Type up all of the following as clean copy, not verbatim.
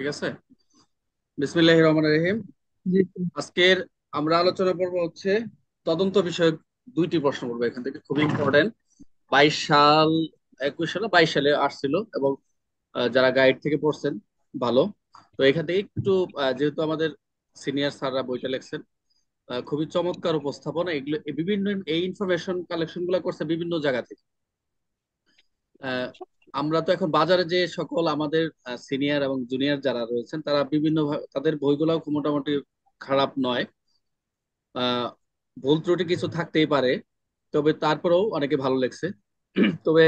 ঠিক আছে। বিসমিল্লাহির রহমানির রহিম। জি। আজকের আমরা আলোচনা করব হচ্ছে তদন্ত বিষয়ক দুইটি প্রশ্ন করবো এখান থেকে, খুবই ইম্পর্টেন্ট। 22 সাল, 21 সালে, 22 সালে আসছিল এবং যারা গাইড থেকে পড়ছেন ভালো। তো এখান থেকে একটু যেহেতু আমাদের সিনিয়র স্যাররা বইটা লিখছেন, খুবই চমৎকার উপস্থাপনা এগুলো, বিভিন্ন এই ইনফরমেশন কালেকশন গুলো করছে বিভিন্ন জায়গা থেকে। আহ, আমরা তো এখন বাজারে যে সকল আমাদের সিনিয়র এবং জুনিয়র যারা রয়েছেন তারা বিভিন্ন তাদের বইগুলোও খুব মোটামুটি খারাপ নয়। আহ, ভুল ত্রুটি কিছু থাকতেই পারে, তবে তারপরেও অনেকে ভালো লেগছে। তবে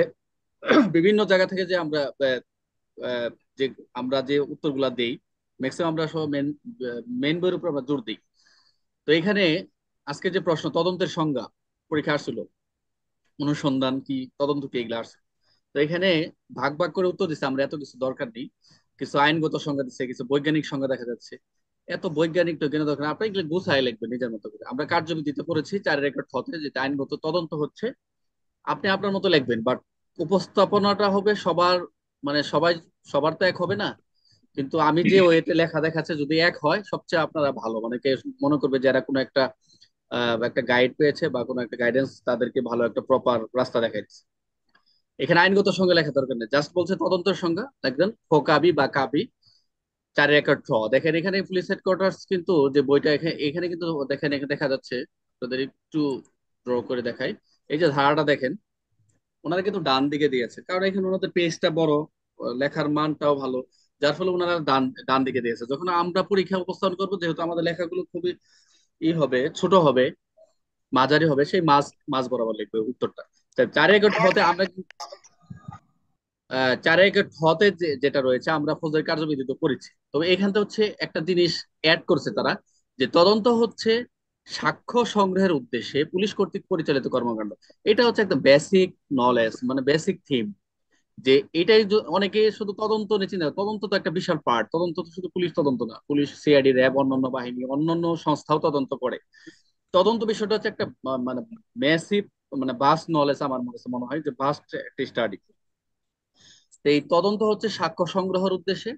বিভিন্ন জায়গা থেকে যে আমরা আহ, যে আমরা যে উত্তরগুলা দেই, ম্যাক্সিমাম আমরা সব মেন বইয়ের উপর আমরা জোর দিই। তো এখানে আজকে যে প্রশ্ন, তদন্তের সংজ্ঞা পরীক্ষা আসছিল, অনুসন্ধান কি তদন্ত কি, এগুলা আসছে। তো এখানে ভাগ ভাগ করে উত্তর দিচ্ছে, আমরা এত কিছু দরকার নেই। কিছু আইনগত সংজ্ঞা দিচ্ছে, কিছু বৈজ্ঞানিক সংজ্ঞা দেখা যাচ্ছে। এত বৈজ্ঞানিক তো কেন দরকার, আপনি এগুলো গুছায় লিখবেন নিজের মতো করে। আমরা কার্যবিধিতে পড়েছি 4 রেকর্ড হতে, যেটা আইনগত তদন্ত হচ্ছে, আপনি আপনার মতো লিখবেন। বাট উপস্থাপনাটা হবে সবার, মানে সবাই সবার তো এক হবে না। কিন্তু আমি যে ওয়েতে লেখা দেখাচ্ছে যদি এক হয়, সবচেয়ে আপনারা ভালো, মানে কে মনে করবে যারা কোনো একটা একটা গাইড পেয়েছে বা কোনো একটা গাইডেন্স তাদেরকে ভালো একটা প্রপার রাস্তা দেখাচ্ছে। এখানে আইনগত সংজ্ঞা লেখা দরকার নেই, জাস্ট বলছে তদন্তের সংজ্ঞা লিখবেন, ফোকাবি বা কাবি 4 একর দেখেন এখানে পুলিশ হেডকোয়ার্টার্স কিন্তু যে বইটা এখানে এখানে কিন্তু দেখেন, এখানে দেখা যাচ্ছে, তাদের একটু ড্র করে দেখাই। এই যে ধারাটা দেখেন, ওনারা কিন্তু ডান দিকে দিয়েছে, কারণ এখানে ওনাদের পেজটা বড়, লেখার মানটাও ভালো, যার ফলে ওনারা ডান ডান দিকে দিয়েছে। যখন আমরা পরীক্ষা উপস্থাপন করবো, যেহেতু আমাদের লেখাগুলো খুবই হবে, ছোট হবে, মাঝারি হবে, সেই মাঝ মাঝ বরাবর লিখবে উত্তরটা। তাই 4 একর হতে আমরা 4 একর যেটা রয়েছে, আমরা ফৌজদারি কার্যবিধি তো করেছি, তবে এখানটা হচ্ছে একটা জিনিস অ্যাড করছে তারা, যে তদন্ত হচ্ছে সাক্ষ্য সংগ্রহের উদ্দেশ্যে পুলিশ কর্তৃক পরিচালিত কর্মকাণ্ড। এটা হচ্ছে একটা বেসিক নলেজ, মানে বেসিক থিম। যে এটাই অনেকে শুধু তদন্ত নিচ্ছে না, তদন্ত তো একটা বিশাল পার্ট, তদন্ত তো শুধু পুলিশ তদন্ত না, পুলিশ, সিআইডি, র্যাব, অন্যান্য বাহিনী, অন্যান্য সংস্থাও তদন্ত করে। তদন্ত বিষয়টা হচ্ছে একটা মানে ম্যাসিভ, মানে বাস্ট নলেজ, আমার কাছে মনে হয় যে বাস্ট একটা স্টাডি। এই তদন্ত হচ্ছে সাক্ষ্য সংগ্রহের উদ্দেশ্যে।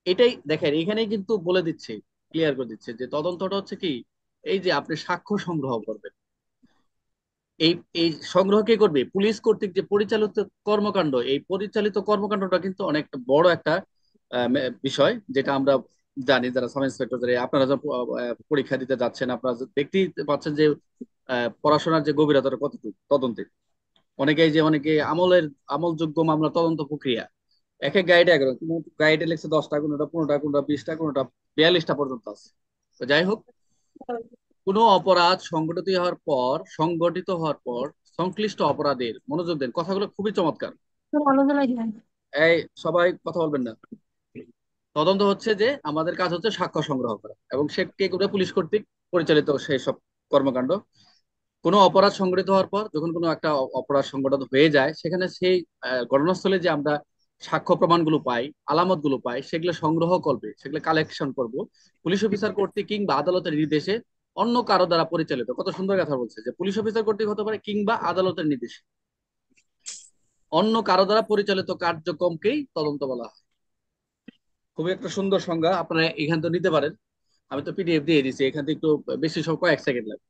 এটাই দেখেন এখানেই কিন্তু বলে দিচ্ছে, ক্লিয়ার করে দিচ্ছে যে তদন্তটা হচ্ছে কি, এই যে আপনি সাক্ষ্য সংগ্রহ করবেন। এই এই সংগ্রহ কে করবে, পুলিশ কর্তৃক যে পরিচালিত কর্মকাণ্ড, এই পরিচালিত কর্মকাণ্ডটা কিন্তু অনেক বড় একটা বিষয়, যেটা আমরা জানি যারা সাব ইন্সপেক্টর, আপনারা যখন পরীক্ষা দিতে যাচ্ছেন, আপনারা দেখতেই পাচ্ছেন যে পড়াশোনার যে গভীরতা কতটুকু তদন্তে। অনেকে আমলযোগ্য মামলা তদন্ত প্রক্রিয়া, এক এক গাইডে এগারো, গাইডে লিখছে 10টা, কোনোটা 15টা, কোনোটা 20টা, কোনোটা 42টা পর্যন্ত আছে। তো যাই হোক, কোনো অপরাধ সংগঠিত হওয়ার পর সংশ্লিষ্ট অপরাধের, মনোযোগ দেন, কথাগুলো খুবই চমৎকার। এই সবাই কথা বলবেন না। তদন্ত হচ্ছে যে আমাদের কাজ হচ্ছে সাক্ষ্য সংগ্রহ করা, এবং সে কে করে, পুলিশ কর্তৃক পরিচালিত সেই সব কর্মকাণ্ড। কোনো অপরাধ সংঘটিত হওয়ার পর, যখন কোনো একটা অপরাধ সংগঠিত হয়ে যায়, সেখানে সেই ঘটনাস্থলে যে আমরা সাক্ষ্য প্রমাণগুলো পাই, আলামত গুলো পাই, সেগুলো সংগ্রহ করবে, সেগুলো কালেকশন করব পুলিশ অফিসার কর্তৃক কিংবা আদালতের নির্দেশে, অন্য কারো দ্বারা পরিচালিত। কত সুন্দর কথা বলছে, যে পুলিশ অফিসার কর্তৃক হতে পারে কিংবা আদালতের নির্দেশে, অন্য কারো দ্বারা পরিচালিত কার্যক্রমকেই তদন্ত বলা হয়। খুবই একটা সুন্দর সংজ্ঞা, আপনারা এখান থেকে নিতে পারেন। আমি তো পিডিএফ দিয়ে দিচ্ছি, এখান থেকে একটু বেশি সময়, কয়েক সেকেন্ড লাগবে।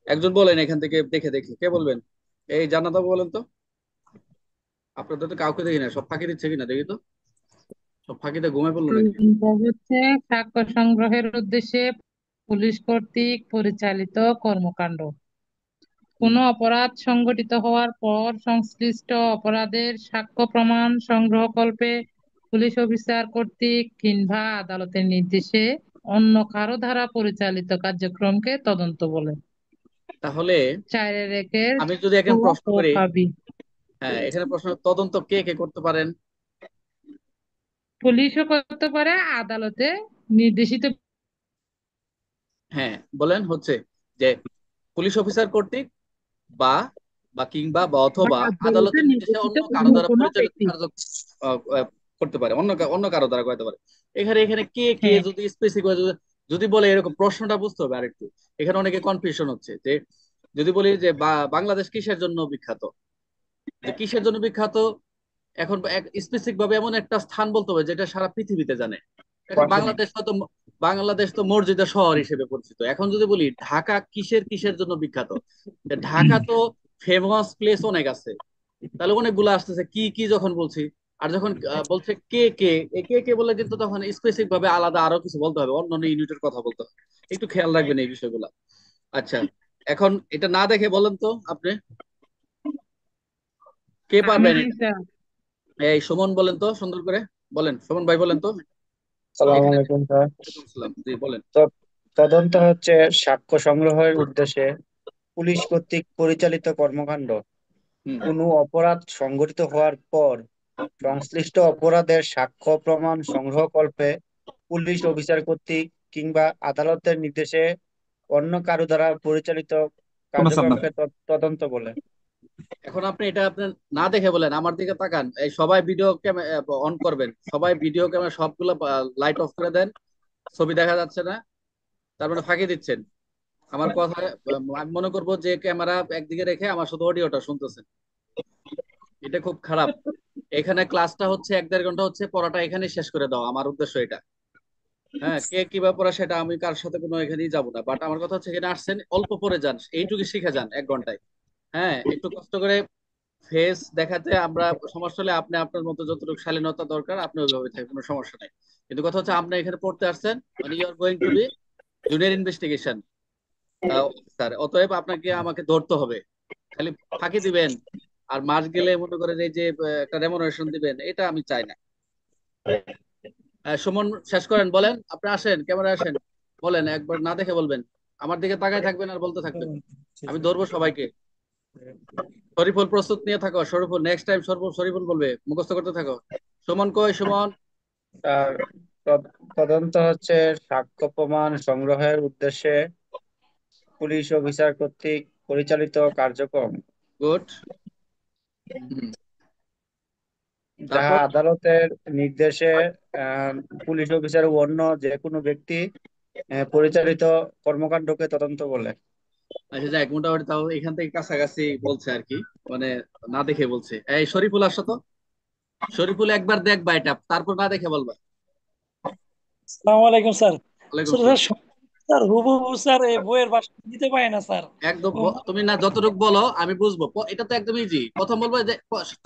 একজন বলেন এখান থেকে দেখে দেখে, কে বলবেন? এই জান্নাত বাবু বলেন তো। আপনাদের তো কাউকে দেখি না, সব ফাঁকি দিচ্ছে কিনা দেখি তো, সব ফাঁকিতে ঘুমায় পড়লো নাকি? হচ্ছে সাক্ষ্য সংগ্রহের উদ্দেশ্যে পুলিশ কর্তৃক পরিচালিত কর্মকাণ্ড। হুম। কোনো অপরাধ সংঘটিত হওয়ার পর সংশ্লিষ্ট অপরাধের সাক্ষ্য প্রমাণ সংগ্রহকল্পে পুলিশ অফিসার কর্তৃক কিংবা আদালতের নির্দেশে অন্য কারো দ্বারা পরিচালিত কার্যক্রমকে তদন্ত বলে। তাহলে 4 এর আমি যদি ক এখন প্রশ্ন ও করি, খাবি। হ্যাঁ এখানে প্রশ্ন, তদন্ত কে কে করতে পারেন? পুলিশও করতে পারে, আদালতে নির্দেশিত। হ্যাঁ বলেন হচ্ছে যে পুলিশ অফিসার কর্তৃক বা বা কিংবা বা বা অথবা আদালতে আদালতের নির্দেশে নির্দেশিত অন্য কারো অন্য দ্বারা কোনো পরিচালিত ব্যক্তি। কার্য আহ, আহ, করতে পারে, অন্য কারো দ্বারা করতে পারে। এখানে এখানে কে কে হ্যাঁ। যদি স্পেসিফিক, যদি বলে এরকম, প্রশ্নটা বুঝতে হবে আরেকটু। এখানে অনেকে কনফিউশন হচ্ছে যে, যদি বলি যে বাংলাদেশ কিসের জন্য বিখ্যাত, যে কিসের জন্য বিখ্যাত, এখন স্পেসিফিক ভাবে এমন একটা স্থান বলতে হবে যেটা সারা পৃথিবীতে জানে। এখন বাংলাদেশ তো মসজিদের শহর হিসেবে পরিচিত। এখন যদি বলি ঢাকা কিসের কিসের জন্য বিখ্যাত, ঢাকা তো ফেমাস প্লেস অনেক আছে, তাহলে অনেকগুলো আসতেছে কি কি যখন বলছি। আর যখন বলছে কে কে, কে কে বলে কিন্তু তখন স্পেসিফিক ভাবে আলাদা আরো কিছু বলতে হবে, অন্যান্য ইউনিটের কথা বলতে হবে। একটু খেয়াল রাখবেন এই বিষয়গুলো। আচ্ছা, এখন এটা না দেখে বলেন তো আপনি কে আমি পারবেন এটা? স্যার। এই সুমন বলেন তো সুন্দর করে, বলেন সুমন ভাই বলেন তো। সালাম এখানে আলাইকুম স্যার। ওয়ালাইকুম আসসালাম, জি বলেন। তো- তদন্ত হচ্ছে সাক্ষ্য সংগ্রহের উদ্দেশ্যে পুলিশ কর্তৃক পরিচালিত কর্মকাণ্ড। হুম। কোনো অপরাধ সংঘটিত হওয়ার পর সংশ্লিষ্ট অপরাধের সাক্ষ্য প্রমাণ সংগ্রহকল্পে পুলিশ অফিসার কর্তৃক কিংবা আদালতের নির্দেশে অন্য কারো দ্বারা পরিচালিত কার্যক্রমকে তদন্ত বলে। এখন আপনি এটা আপনি না দেখে বলেন, আমার দিকে তাকান, এই সবাই ভিডিও অন করবেন, সবাই ভিডিও ক্যামেরা সবগুলো লাইট অফ করে দেন, ছবি দেখা যাচ্ছে না, তার মানে ফাঁকি দিচ্ছেন আমার কথা। আমি মনে করবো যে ক্যামেরা একদিকে রেখে আমার শুধু অডিওটা শুনতেছেন, এটা খুব খারাপ। এখানে ক্লাসটা হচ্ছে 1-1.5 ঘন্টা হচ্ছে, পড়াটা এখানে শেষ করে দাও, আমার উদ্দেশ্য এটা। হ্যাঁ, কে কিভাবে পড়া সেটা আমি কার সাথে কোনো এখানেই যাবো না, বাট আমার কথা হচ্ছে এখানে আসছেন অল্প পরে যান, এইটুকু শিখে যান 1 ঘন্টায়। হ্যাঁ, একটু কষ্ট করে ফেস দেখাতে আমরা, সমস্যা হলে আপনি আপনার মতো যতটুকু শালীনতা দরকার আপনি ওইভাবে থাকবেন, কোনো সমস্যা নাই। কিন্তু কথা হচ্ছে আপনি এখানে পড়তে আসছেন, মানে you are going to be junior investigation officer, অতএব আপনাকে আমাকে ধরতে হবে। খালি ফাঁকি দিবেন আর মাস গেলে মনে করেন এই যে একটা রেমুনারেশন দিবেন, এটা আমি চাই না। সুমন শেষ করেন, বলেন আপনি, আসেন ক্যামেরা আসেন, বলেন একবার না দেখে বলবেন, আমার দিকে তাকায় থাকবেন আর বলতে থাকবেন, আমি ধরবো সবাইকে। শরীফুল প্রস্তুত নিয়ে থাকো, শরীফুল নেক্সট টাইম শরীফুল বলবে, মুখস্থ করতে থাকো। সুমন কই, সুমন? আর তদন্ত হচ্ছে সাক্ষ্য প্রমাণ সংগ্রহের উদ্দেশ্যে পুলিশ অফিসার কর্তৃক পরিচালিত কার্যক্রম, গুড। যাহা তারপর আদালতের নির্দেশে আহ, পুলিশ অফিসার ও অন্য যে কোনো ব্যক্তি পরিচালিত কর্মকাণ্ডকে তদন্ত বলে। আচ্ছা যাক, মোটামুটি তাও এখান থেকে কাছাকাছি বলছে আর কি, মানে না দেখে বলছে। এই শরীফুল আসো তো, শরীফুল একবার দেখবা এটা, তারপর না দেখে বলবা। আসসালামু আলাইকুম স্যার। ওয়ালাইকুম স্যার সালাম। স্যার হুবহু স্যার এই বইয়ের ভাষা দিতে পারে না স্যার। একদম হুম, তুমি না যতটুকু বলো আমি বুঝবো, এটা তো একদম ইজি। প্রথম বলবো যে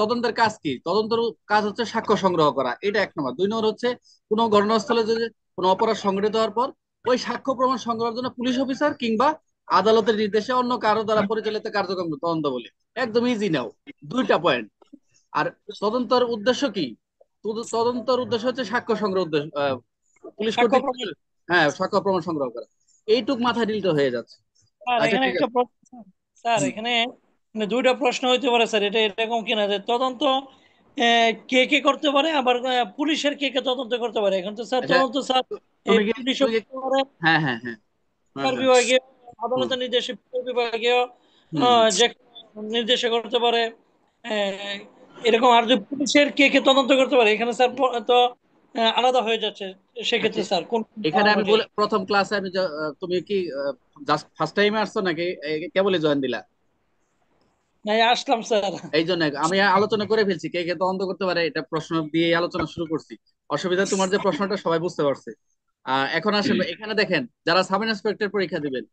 তদন্তের কাজ কি, তদন্তের কাজ হচ্ছে সাক্ষ্য সংগ্রহ করা, এটা 1 নম্বর। 2 নম্বর হচ্ছে কোনো ঘটনাস্থলে যদি কোনো অপরাধ সংঘটিত হওয়ার পর ওই সাক্ষ্য প্রমাণ সংগ্রহের জন্য পুলিশ অফিসার কিংবা আদালতের নির্দেশে অন্য কারো দ্বারা পরিচালিত কার্যক্রম তদন্ত বলে। একদম ইজি নাও, 2টা পয়েন্ট। আর তদন্তের উদ্দেশ্য কি? তদন্তের উদ্দেশ্য হচ্ছে সাক্ষ্য সংগ্রহ উদ্দেশ্য, পুলিশ সাক্ষ্য কর্তৃক প্রমাণ। হ্যাঁ সাক্ষ্য প্রমাণ সংগ্রহ করা। এইটুক মাথায় দিলতে হয়ে যাচ্ছে। স্যার আচ্ছা এখানে ঠিক একটা আছে। প্রশ্ন। স্যার হুম। এখানে মানে দুইটা প্রশ্ন হইতে পারে স্যার, এটা এরকম কিনা যে তদন্ত কে কে করতে পারে, আবার পুলিশের কে কে তদন্ত করতে পারে। এখন তো স্যার আচ্ছা, তদন্ত স্যার এই তুমি কি পুলিশ তুমি কি হ্যাঁ হ্যাঁ হ্যাঁ হ্যাঁ হ্যাঁ। বিভাগীয়, হুম আদালতের নির্দেশে বিচার বিভাগীয় হুম। যে নির্দেশে করতে পারে। আহ, এরকম আর যে পুলিশের কে কে তদন্ত করতে পারে, এখানে স্যার তো আলাদা হয়ে যাচ্ছে। আচ্ছা, সেক্ষেত্রে স্যার কোন এখানে পাওয়া আমি ঠিক? বলে প্রথম ক্লাসে আমি তুমি কি জাস্ট ফার্স্ট টাইমে আসছো নাকি কেবলই জয়েন দিলা? নাই, আসলাম স্যার। এই জন্য আমি আলোচনা করে ফেলছি কে কে তদন্ত করতে পারে, এটা প্রশ্ন দিয়ে আলোচনা শুরু করছি। অসুবিধা, তোমার যে প্রশ্নটা সবাই বুঝতে পারছে। এখন আসেন, এখানে দেখেন যারা সাব ইন্সপেক্টর পরীক্ষা দিবেন,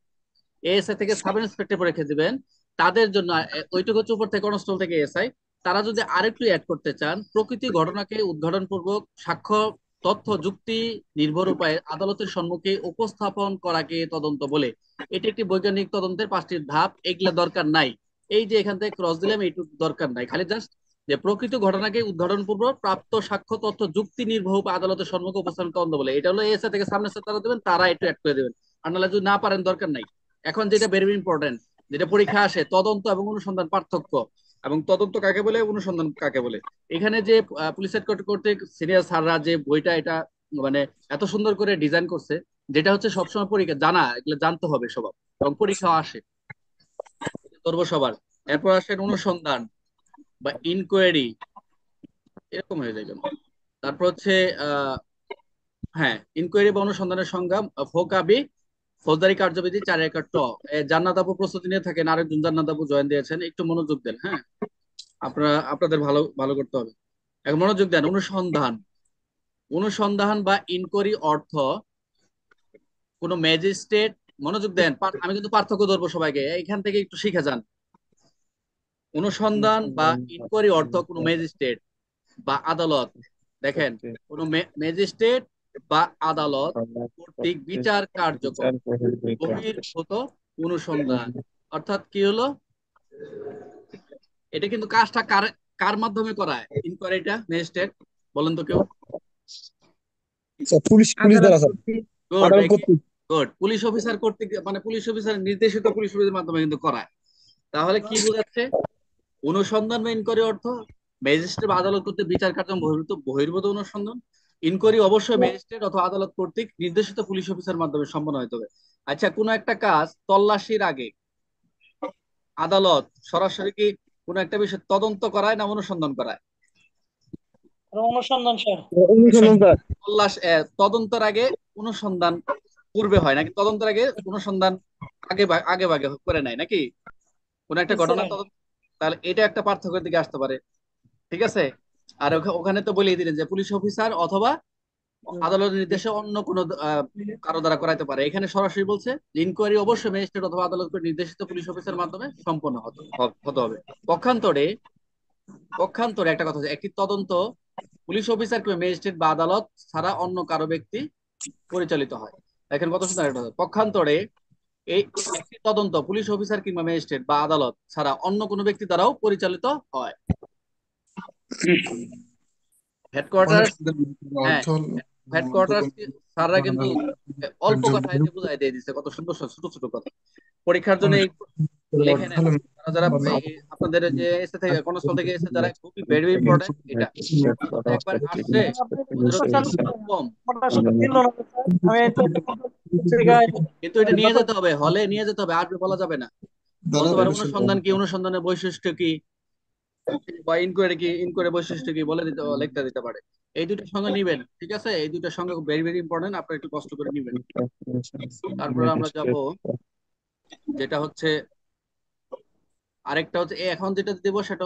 এএসআই থেকে সাব ইন্সপেক্টর পরীক্ষা দিবেন, তাদের জন্য ওইটুকু হচ্ছে উপর থেকে কনস্টেবল থেকে এসআই, তারা যদি আরেকটু অ্যাড করতে চান, প্রকৃতি ঘটনাকে উদ্ঘাটন পূর্বক সাক্ষ্য তথ্য যুক্তি নির্ভর উপায়ে আদালতের সম্মুখে উপস্থাপন করাকে তদন্ত বলে। এটি একটি বৈজ্ঞানিক তদন্তের 5টি ধাপ, এগুলা দরকার নাই। এই যে এখান থেকে ক্রস দিলাম, এইটুকু দরকার নাই, খালি জাস্ট যে প্রকৃত ঘটনাকে উদ্ঘাটন পূর্বক প্রাপ্ত সাক্ষ্য তথ্য যুক্তি নির্ভর উপায়ে আদালতের সম্মুখে উপস্থাপন তদন্ত বলে। এটা হলো এএসআই থেকে সামনে তারা দেবেন, তারা একটু অ্যাড করে দেবেন। আর নাহলে যদি না পারেন দরকার নাই। এখন যেটা ভেরি ইম্পর্টেন্ট, যেটা পরীক্ষা আসে, তদন্ত এবং অনুসন্ধান পার্থক্য, এবং তদন্ত কাকে বলে অনুসন্ধান কাকে বলে। এখানে যে পুলিশের কর্তৃক সিনিয়র স্যাররা যে বইটা এটা মানে এত সুন্দর করে ডিজাইন করছে, যেটা হচ্ছে সবসময় পরীক্ষা জানা, এগুলো জানতে হবে সবার, এবং পরীক্ষা আসে করবো সবার। এরপর আসেন অনুসন্ধান বা ইনকোয়ারি, এরকম হয়ে যায় কেন? তারপর হচ্ছে আহ হ্যাঁ, ইনকোয়ারি বা অনুসন্ধানের সংজ্ঞা, ফোকাবি ফৌজদারি কার্যবিধি 4 ট। জান্নাত আপু প্রস্তুতি নিয়ে থাকেন, আরেকজন জান্নাত আপু জয়েন দিয়েছেন, একটু মনোযোগ দেন। হ্যাঁ, আপনারা আপনাদের ভালো ভালো করতে হবে। এখন মনোযোগ দেন। অনুসন্ধান, অনুসন্ধান বা ইনকোয়ারি অর্থ কোন ম্যাজিস্ট্রেট, মনোযোগ দেন, আমি কিন্তু পার্থক্য ধরবো সবাইকে, এখান থেকে একটু শিখে যান। অনুসন্ধান বা ইনকোয়ারি অর্থ কোন ম্যাজিস্ট্রেট বা আদালত, দেখেন, কোন ম্যাজিস্ট্রেট বা আদালত কর্তৃক বিচার কার্যক্রম বহির্ভূত অনুসন্ধান, অর্থাৎ কি হলো, এটা কিন্তু কাজটা কার কার মাধ্যমে করায় ইনকোয়ারিটা ম্যাজিস্ট্রেট, বলেন তো কেউ? পুলিশ পুলিশ আদালত দ্বারা স্যার, কর্তৃক। গুড, আদালত কর্তৃক। গুড। পুলিশ অফিসার কর্তৃক, মানে পুলিশ অফিসার নির্দেশিত পুলিশ অফিসারের মাধ্যমে কিন্তু করায়। তাহলে কি বোঝাচ্ছে? অনুসন্ধান বা ইনকোয়ারি অর্থ ম্যাজিস্ট্রেট বা আদালত কর্তৃক বিচার কার্যক্রম বহির্ভূত অনুসন্ধান। ইনকোয়ারি অবশ্যই ম্যাজিস্ট্রেট অথবা আদালত কর্তৃক নির্দেশিত পুলিশ অফিসার মাধ্যমে সম্পন্ন হতে হবে। আচ্ছা, কোনো একটা কাজ তল্লাশির আগে আদালত সরাসরি কি কোনো একটা বিষয় তদন্ত করায় না অনুসন্ধান করায়? অনুসন্ধান স্যার। অনুসন্ধান স্যার। তদন্তের আগে অনুসন্ধান পূর্বে হয় নাকি তদন্তের আগে অনুসন্ধান আগে আগে ভাগে করে নেয় নাকি কোন একটা ঘটনা তদন্ত? তাহলে এটা একটা পার্থক্যের দিকে আসতে পারে, ঠিক আছে। আর ওখানে তো বলেই দিলেন যে পুলিশ অফিসার অথবা আদালতের নির্দেশে অন্য কোনো কারো দ্বারা করাইতে পারে। এখানে সরাসরি বলছে যে ইনকোয়ারি অবশ্যই ম্যাজিস্ট্রেট অথবা আদালত কর্তৃক নির্দেশিত পুলিশ অফিসার মাধ্যমে সম্পন্ন হতে হবে। পক্ষান্তরে পক্ষান্তরে একটা কথা হচ্ছে, একটি তদন্ত পুলিশ অফিসার কিংবা ম্যাজিস্ট্রেট বা আদালত ছাড়া অন্য কারো ব্যক্তি পরিচালিত হয়। দেখেন কত সুন্দর একটা কথা। পক্ষান্তরে এই একটি তদন্ত পুলিশ অফিসার কিংবা ম্যাজিস্ট্রেট বা আদালত ছাড়া অন্য কোনো ব্যক্তি দ্বারাও পরিচালিত হয়। হেডকোয়ার্টার, হ্যাঁ, হেডকোয়ার্টার স্যাররা কিন্তু অল্প কথায় বুঝাই দিয়ে দিচ্ছে, কত সুন্দর ছোট ছোট কথা। পরীক্ষার জন্য লেখে নেন যারা যারা আপনাদের যে এসে থেকে কনস্টেবল থেকে এসে, যারা খুবই ভেরি ইম্পর্টেন্ট এটা, একবার আসছে ওদের হচ্ছে খুব কম, কিন্তু এটা নিয়ে যেতে হবে, হলে নিয়ে যেতে হবে, আর বলা যাবে না। বলতে পারে অনুসন্ধান কি, অনুসন্ধানের বৈশিষ্ট্য কি, বা ইনকোয়ারি কি, ইনকোয়ারি বৈশিষ্ট্য কি, বলে দিতে, লিখতে দিতে পারে। এই দুটোর সঙ্গে নিবেন, ঠিক আছে, এই দুটোর সঙ্গে ভেরি ভেরি ইম্পর্টেন্ট, আপনারা একটু কষ্ট করে নিবেন। তারপরে আমরা যাব যেটা হচ্ছে আরেকটা হচ্ছে এখন যেটা দেবো সেটা